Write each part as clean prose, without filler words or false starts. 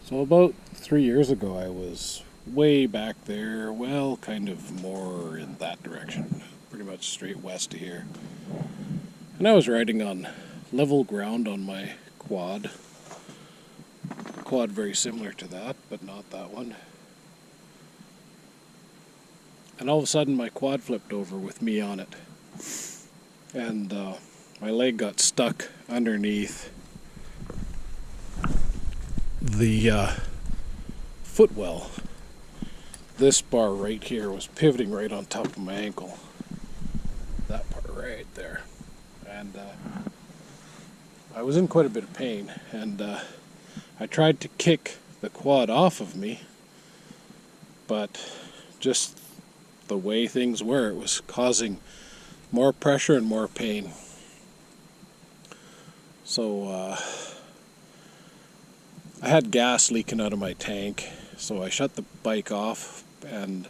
So about 3 years ago, I was way back there, well, kind of more in that direction, pretty much straight west of here. And I was riding on level ground on my quad. A quad very similar to that, but not that one. And all of a sudden, my quad flipped over with me on it. And my leg got stuck underneath the footwell. This bar right here was pivoting right on top of my ankle. That part right there. And I was in quite a bit of pain. And I tried to kick the quad off of me, but just the way things were, it was causing more pressure and more pain. So I had gas leaking out of my tank, so I shut the bike off, and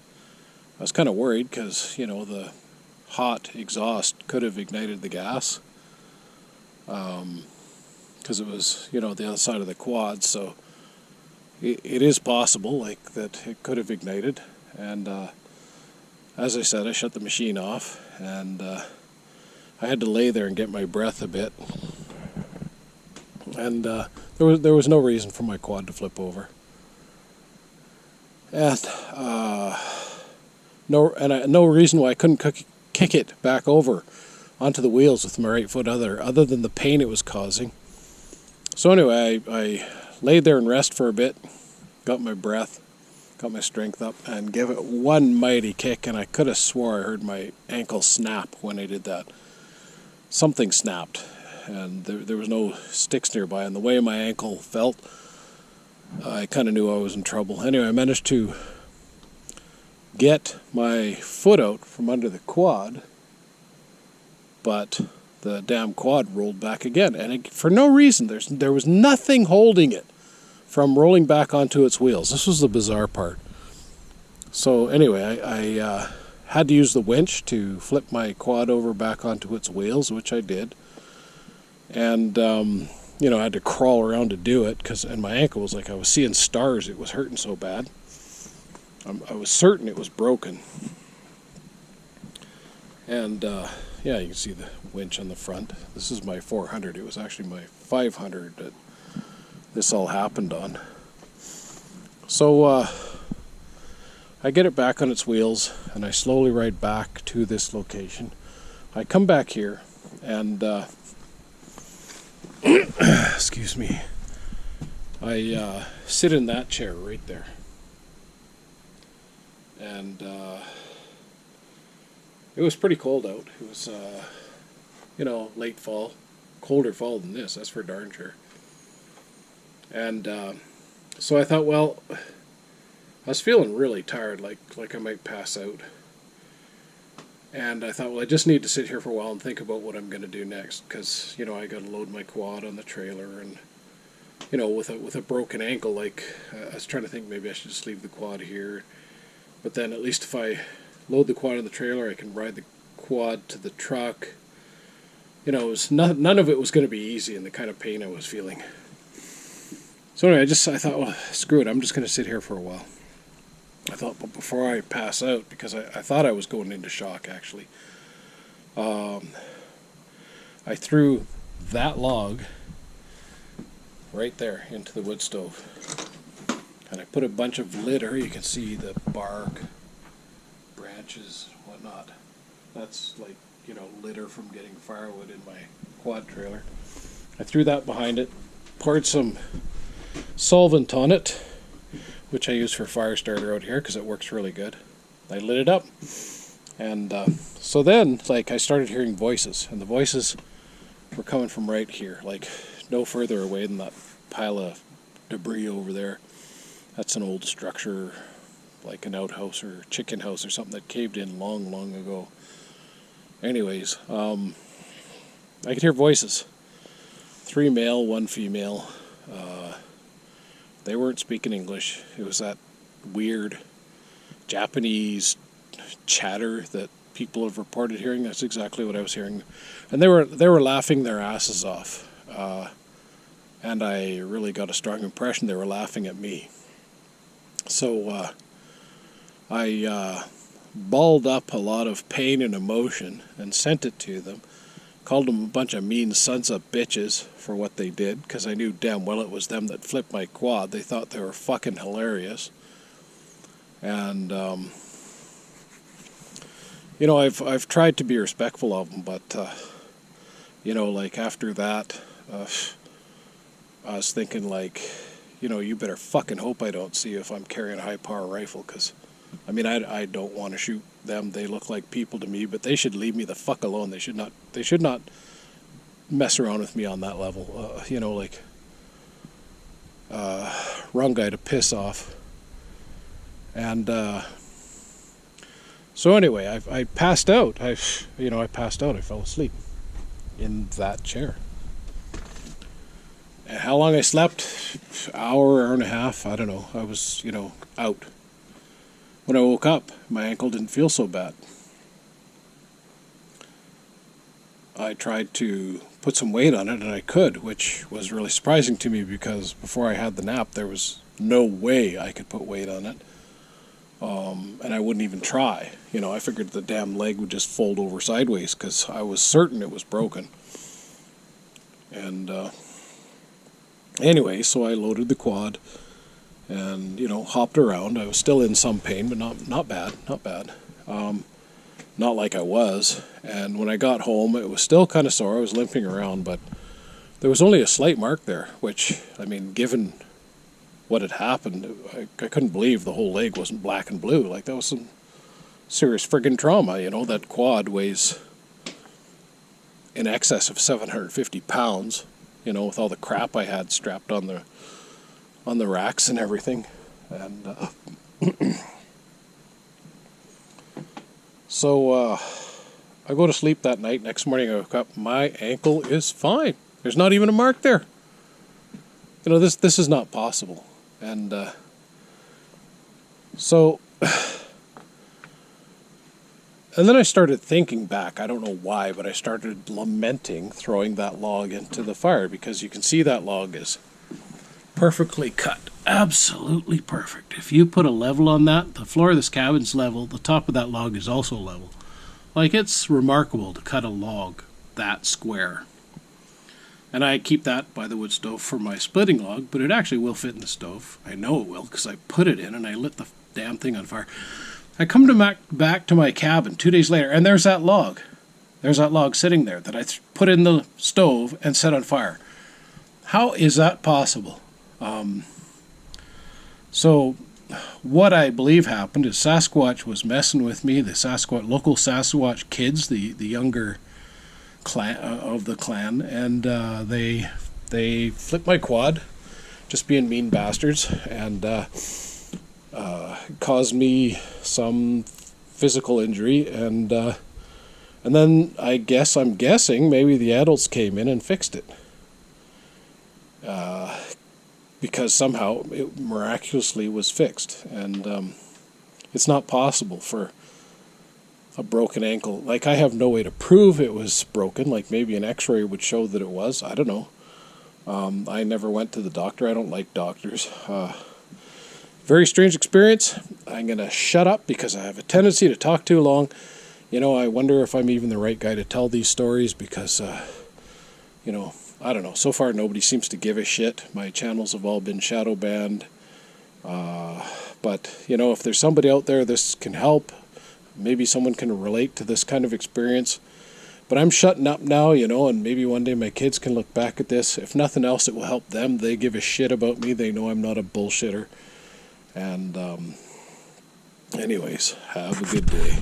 I was kind of worried because, the hot exhaust could have ignited the gas, because it was, the other side of the quad, so it is possible, that it could have ignited. And as I said, I shut the machine off, and I had to lay there and get my breath a bit. And there was no reason for my quad to flip over, and no reason why I couldn't kick it back over onto the wheels with my right foot other than the pain it was causing. So anyway, I laid there and rest for a bit, got my breath, got my strength up, and gave it one mighty kick, and I could have swore I heard my ankle snap when I did that. Something snapped. And there was no sticks nearby, and the way my ankle felt, I kind of knew I was in trouble. Anyway, I managed to get my foot out from under the quad, but the damn quad rolled back again, and for no reason. There was nothing holding it from rolling back onto its wheels. This was the bizarre part. So anyway, I had to use the winch to flip my quad over back onto its wheels, which I did. And, I had to crawl around to do it, and my ankle was like I was seeing stars. It was hurting so bad. I was certain it was broken. And, you can see the winch on the front. This is my 400. It was actually my 500 that this all happened on. So, I get it back on its wheels, and I slowly ride back to this location. I come back here, and excuse me, I sit in that chair right there, and it was pretty cold out. It was late fall, colder fall than this, that's for darn sure. And so I thought, well, I was feeling really tired, like I might pass out. And I thought, well, I just need to sit here for a while and think about what I'm going to do next, because, I got to load my quad on the trailer, and, with a broken ankle, I was trying to think maybe I should just leave the quad here. But then at least if I load the quad on the trailer, I can ride the quad to the truck. It was none of it was going to be easy in the kind of pain I was feeling. So anyway, I thought, well, screw it, I'm just going to sit here for a while. I thought, but before I pass out, because I thought I was going into shock, actually, I threw that log right there into the wood stove. And I put a bunch of litter. You can see the bark, branches, whatnot. That's litter from getting firewood in my quad trailer. I threw that behind it, poured some solvent on it, which I use for fire starter out here because it works really good. I lit it up, and so then I started hearing voices, and the voices were coming from right here, no further away than that pile of debris over there. That's an old structure, like an outhouse or chicken house or something that caved in long, long ago. Anyways, I could hear voices. 3 male, 1 female. They weren't speaking English. It was that weird Japanese chatter that people have reported hearing. That's exactly what I was hearing. And they were laughing their asses off. and I really got a strong impression they were laughing at me. So I balled up a lot of pain and emotion and sent it to them. Called them a bunch of mean sons of bitches for what they did, because I knew damn well it was them that flipped my quad. They thought they were fucking hilarious. And, you know, I've tried to be respectful of them, but, you know, like after that, I was thinking like, you know, you better fucking hope I don't see you if I'm carrying a high-power rifle, because, I mean, I don't want to shoot them. They look like people to me, but they should leave me the fuck alone. They should not mess around with me on that level. You know, like, wrong guy to piss off. And so anyway, I passed out. I passed out. I fell asleep in that chair. And how long I slept? Hour and a half. I don't know. I was, you know, out. When I woke up, my ankle didn't feel so bad. I tried to put some weight on it, and I could, which was really surprising to me, because before I had the nap, there was no way I could put weight on it. And I wouldn't even try. You know, I figured the damn leg would just fold over sideways, because I was certain it was broken. And anyway, so I loaded the quad and, you know, hopped around. I was still in some pain, but not bad. Not like I was. And when I got home, it was still kind of sore. I was limping around, but there was only a slight mark there, which, I mean, given what had happened, I couldn't believe the whole leg wasn't black and blue. Like, that was some serious friggin' trauma, you know. That quad weighs in excess of 750 pounds, you know, with all the crap I had strapped on the racks and everything. And so I go to sleep that night. Next morning I woke up, my ankle is fine. There's not even a mark there. You know, this is not possible. And so, and then I started thinking back. I don't know why, but I started lamenting throwing that log into the fire, because you can see that log is perfectly cut. Absolutely perfect. If you put a level on that, the floor of this cabin's level, the top of that log is also level. Like, it's remarkable to cut a log that square. And I keep that by the wood stove for my splitting log, but it actually will fit in the stove. I know it will, because I put it in and I lit the damn thing on fire. I come back to my cabin 2 days later, and there's that log. There's that log sitting there that I put in the stove and set on fire. How is that possible? So what I believe happened is Sasquatch was messing with me. The local Sasquatch kids, the younger clan of the clan, and they flipped my quad, just being mean bastards, and caused me some physical injury, and then I'm guessing maybe the adults came in and fixed it, because somehow it miraculously was fixed. And it's not possible for a broken ankle. Like, I have no way to prove it was broken. Like, maybe an x-ray would show that it was. I don't know. I never went to the doctor. I don't like doctors. Very strange experience. I'm going to shut up because I have a tendency to talk too long. You know, I wonder if I'm even the right guy to tell these stories, because, you know, I don't know. So far, nobody seems to give a shit. My channels have all been shadow banned. But, you know, if there's somebody out there this can help, maybe someone can relate to this kind of experience. But I'm shutting up now, you know, and maybe one day my kids can look back at this. If nothing else, it will help them. They give a shit about me. They know I'm not a bullshitter. And anyways, have a good day.